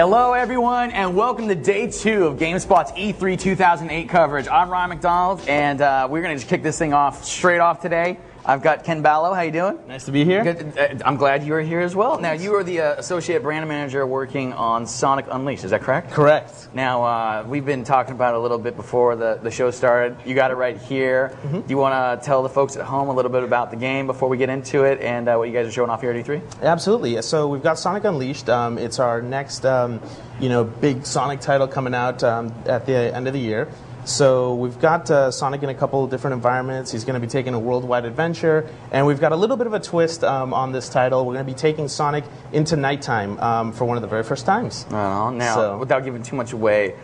Hello everyone, and welcome to day 2 of GameSpot's E3 2008 coverage. I'm Ryan McDonald, and we're going to just kick this thing off straight off today. I've got Ken Ballo. How you doing? Nice to be here. Good. I'm glad you are here as well. Now, you are the associate brand manager working on Sonic Unleashed. Is that correct? Correct. Now, we've been talking about it a little bit before the show started. You got it right here. Mm-hmm. Do you want to tell the folks at home a little bit about the game before we get into it and what you guys are showing off here at E3? Absolutely. So we've got Sonic Unleashed. It's our next, big Sonic title coming out at the end of the year. So we've got Sonic in a couple of different environments. He's going to be taking a worldwide adventure, and we've got a little bit of a twist on this title. We're going to be taking Sonic into nighttime for one of the very first times. Now, without giving too much away,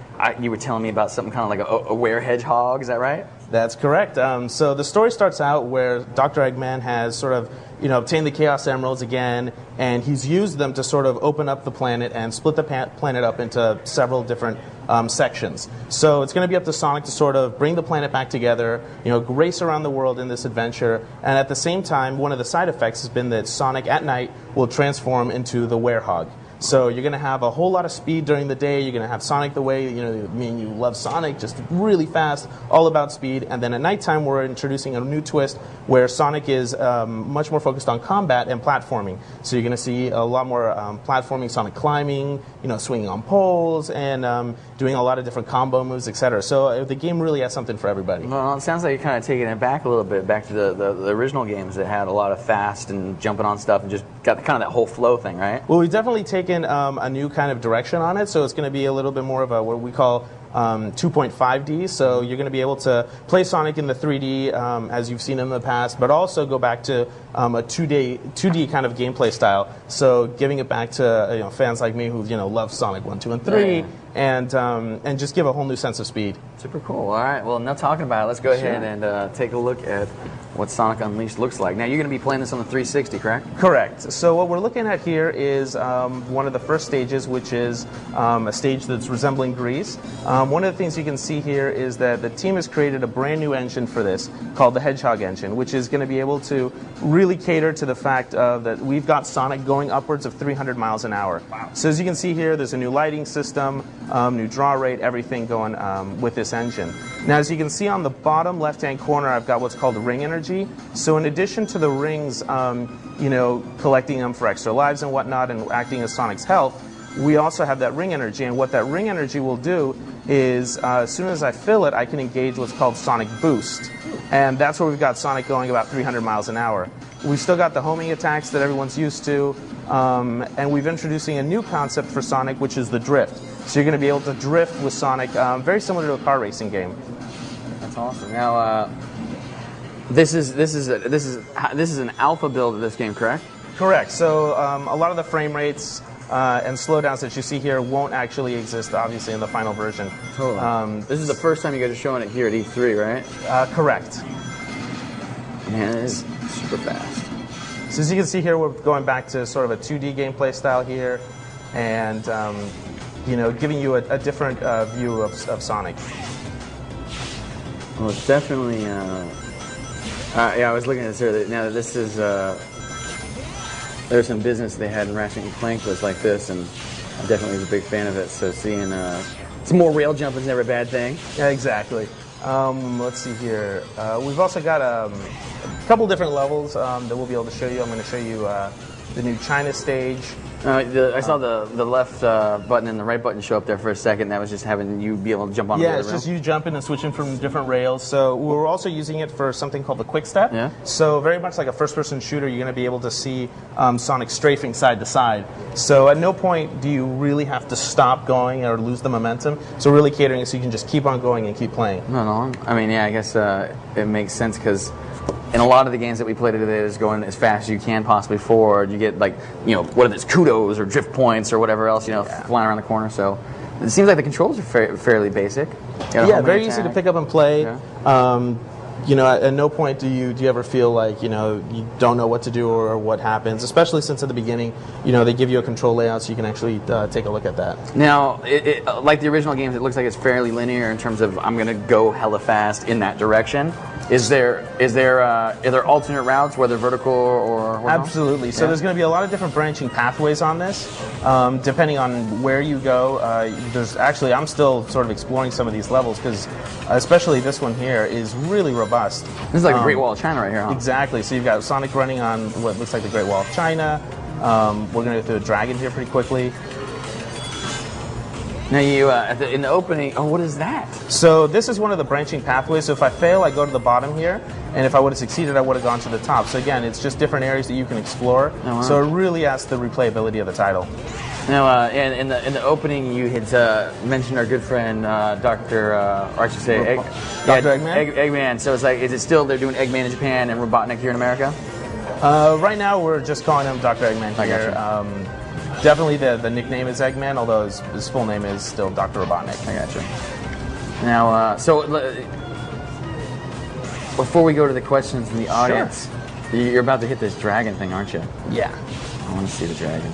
you were telling me about something kind of like a Werehog, is that right? That's correct. So the story starts out where Dr. Eggman has sort of obtained the Chaos Emeralds again, and he's used them to sort of open up the planet and split the planet up into several different sections. So it's going to be up to Sonic to sort of bring the planet back together, race around the world in this adventure, and at the same time, one of the side effects has been that Sonic at night will transform into the Werehog. So you're going to have a whole lot of speed during the day. You're going to have Sonic the way, me and you love Sonic, just really fast, all about speed. And then at nighttime, we're introducing a new twist where Sonic is much more focused on combat and platforming. So you're going to see a lot more platforming, Sonic climbing, swinging on poles, and doing a lot of different combo moves, etc. So the game really has something for everybody. Well, it sounds like you're kind of taking it back a little bit, back to the original games that had a lot of fast and jumping on stuff and just got kind of that whole flow thing, right? Well, we've definitely taken a new kind of direction on it, so it's going to be a little bit more of a what we call 2.5D, so you're going to be able to play Sonic in the 3D as you've seen in the past, but also go back to a 2D kind of gameplay style, so giving it back to fans like me who love Sonic 1, 2, and 3, and just give a whole new sense of speed. Super cool. All right, well, enough talking about it. Let's go ahead and take a look at what Sonic Unleashed looks like. Now, you're going to be playing this on the 360, correct? Correct. So what we're looking at here is one of the first stages, which is a stage that's resembling Grease. One of the things you can see here is that the team has created a brand new engine for this called the Hedgehog engine, which is going to be able to really cater to the fact that we've got Sonic going upwards of 300 miles an hour. Wow. So as you can see here, there's a new lighting system, new draw rate, everything going with this engine. Now, as you can see on the bottom left-hand corner, I've got what's called ring energy. So in addition to the rings, collecting them for extra lives and whatnot and acting as Sonic's health, we also have that ring energy. And what that ring energy will do is, as soon as I fill it, I can engage what's called Sonic Boost. And that's where we've got Sonic going about 300 miles an hour. We've still got the homing attacks that everyone's used to, and we've introducing a new concept for Sonic, which is the drift. So you're going to be able to drift with Sonic, very similar to a car racing game. That's awesome. Now, this is an alpha build of this game, correct? Correct. So a lot of the frame rates and slowdowns that you see here won't actually exist, obviously, in the final version. Totally. This is the first time you guys are showing it here at E3, right? Correct. Man, it is super fast. So as you can see here, we're going back to sort of a 2D gameplay style here, and giving you a different view of Sonic. Well, it's definitely. I was looking at this earlier. Now, this is. There's some business they had in Ratchet and Clank was like this, and I definitely was a big fan of it. So seeing some more rail jumping is never a bad thing. Yeah, exactly. Let's see here. We've also got a couple different levels that we'll be able to show you. I'm going to show you the new China stage. I saw the left button and the right button show up there for a second. That was just having you be able to jump on. Yeah, it's just you jumping and switching from different rails. So we're also using it for something called the Quick Step. Yeah. So very much like a first-person shooter, you're going to be able to see Sonic strafing side to side. So at no point do you really have to stop going or lose the momentum. So really catering so you can just keep on going and keep playing. No. I mean, yeah, I guess it makes sense because in a lot of the games that we play today, is going as fast as you can possibly forward. You get whether it's kudos or drift points or whatever else, flying around the corner. So it seems like the controls are fairly basic. Yeah, very easy to pick up and play. Yeah. At no point do you ever feel like you don't know what to do or what happens. Especially since at the beginning, they give you a control layout so you can actually take a look at that. Now, like the original games, it looks like it's fairly linear in terms of I'm going to go hella fast in that direction. Is there are there alternate routes, whether vertical or horizontal? Absolutely. So there's going to be a lot of different branching pathways on this, depending on where you go. There's actually, I'm still sort of exploring some of these levels because, especially this one here, is really robust. This is like a Great Wall of China right here, huh? Exactly. So you've got Sonic running on what looks like the Great Wall of China. We're going to go through a dragon here pretty quickly. Now you, in the opening, oh, what is that? So this is one of the branching pathways. So if I fail, I go to the bottom here, and if I would have succeeded, I would have gone to the top. So again, it's just different areas that you can explore. Oh, wow. So it really adds to the replayability of the title. Now, in the opening, you had mentioned our good friend Dr. Or I should say, Dr. Eggman. Eggman. So it's like, is it still they're doing Eggman in Japan and Robotnik here in America? Right now, we're just calling him Dr. Eggman here. Definitely the nickname is Eggman, although his full name is still Dr. Robotnik. I gotcha. Now, so before we go to the questions from the audience, you're about to hit this dragon thing, aren't you? Yeah. I want to see the dragon.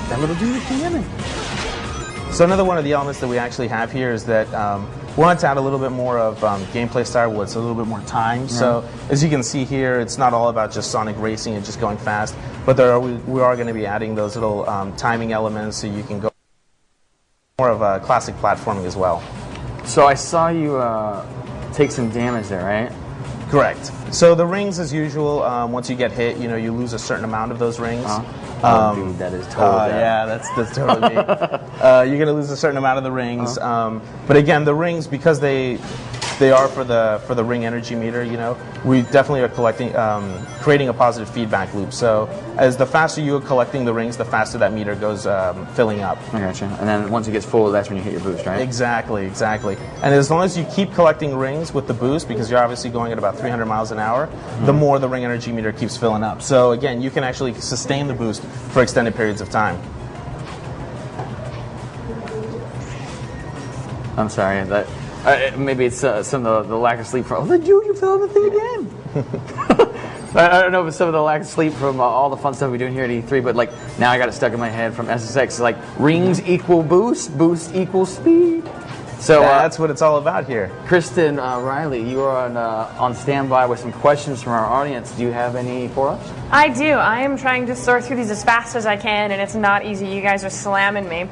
That little dude came in. So another one of the elements that we actually have here is that we wanted to add a little bit more of gameplay style where it's a little bit more time. Yeah. So as you can see here, it's not all about just Sonic racing and just going fast, but we are going to be adding those little timing elements so you can go more of a classic platforming as well. So I saw you take some damage there, right? Correct. So the rings, as usual, once you get hit, you lose a certain amount of those rings. Oh, dude, that is totally yeah, that's totally me. You're going to lose a certain amount of the rings. But again, the rings, because they are for the ring energy meter, we definitely are creating a positive feedback loop. So as the faster you are collecting the rings, the faster that meter goes filling up. I gotcha. And then once it gets full, that's when you hit your boost, right? Exactly. And as long as you keep collecting rings with the boost, because you're obviously going at about 300 miles an hour, the more the ring energy meter keeps filling up. So again, you can actually sustain the boost for extended periods of time. I'm sorry, that maybe it's some of the lack of sleep from. Oh, dude, you fell on the thing again. I don't know if it's some of the lack of sleep from all the fun stuff we're doing here at E3, but like now I got it stuck in my head from SSX. It's like rings equal boost, boost equals speed. So that's what it's all about here. Kristen Riley, you are on standby with some questions from our audience. Do you have any for us? I do. I am trying to sort through these as fast as I can, and it's not easy. You guys are slamming me.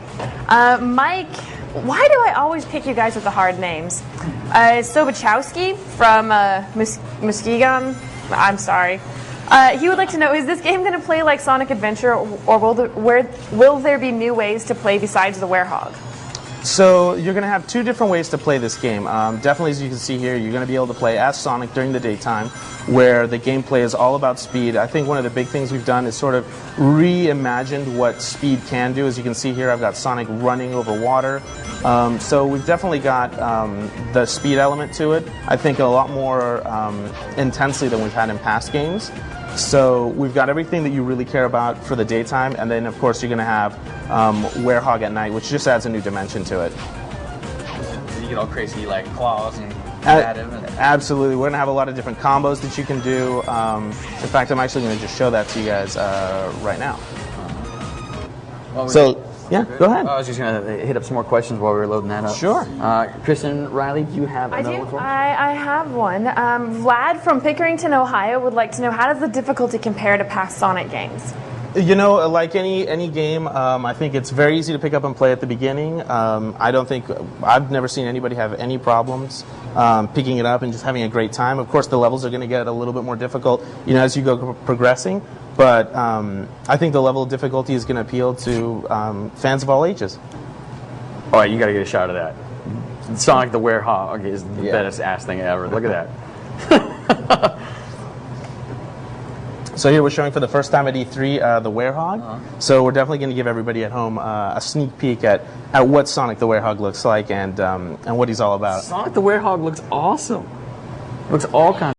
Mike, why do I always pick you guys with the hard names? Sobachowski from Muskegon. I'm sorry. He would like to know, is this game going to play like Sonic Adventure, or will there be new ways to play besides the Werehog? So you're going to have two different ways to play this game. Definitely, as you can see here, you're going to be able to play as Sonic during the daytime, where the gameplay is all about speed. I think one of the big things we've done is sort of reimagined what speed can do. As you can see here, I've got Sonic running over water. So we've definitely got the speed element to it, I think a lot more intensely than we've had in past games. So we've got everything that you really care about for the daytime, and then of course you're going to have Werehog at night, which just adds a new dimension to it. You get all crazy like claws and absolutely. We're going to have a lot of different combos that you can do. In fact, I'm actually going to just show that to you guys right now. Yeah, go ahead. I was just going to hit up some more questions while we were loading that up. Sure. Kristen Riley, do you have another one for us? I have one. Vlad from Pickerington, Ohio would like to know, how does the difficulty compare to past Sonic games? Like any game, I think it's very easy to pick up and play at the beginning. I've never seen anybody have any problems picking it up and just having a great time. Of course, the levels are going to get a little bit more difficult, as you go progressing. But I think the level of difficulty is going to appeal to fans of all ages. All right, you got to get a shot of that. Sonic the Werehog is the best ass thing ever. Look at that. So here we're showing for the first time at E3 the Werehog. So we're definitely going to give everybody at home a sneak peek at what Sonic the Werehog looks like and what he's all about. Sonic the Werehog looks awesome. Looks all kinds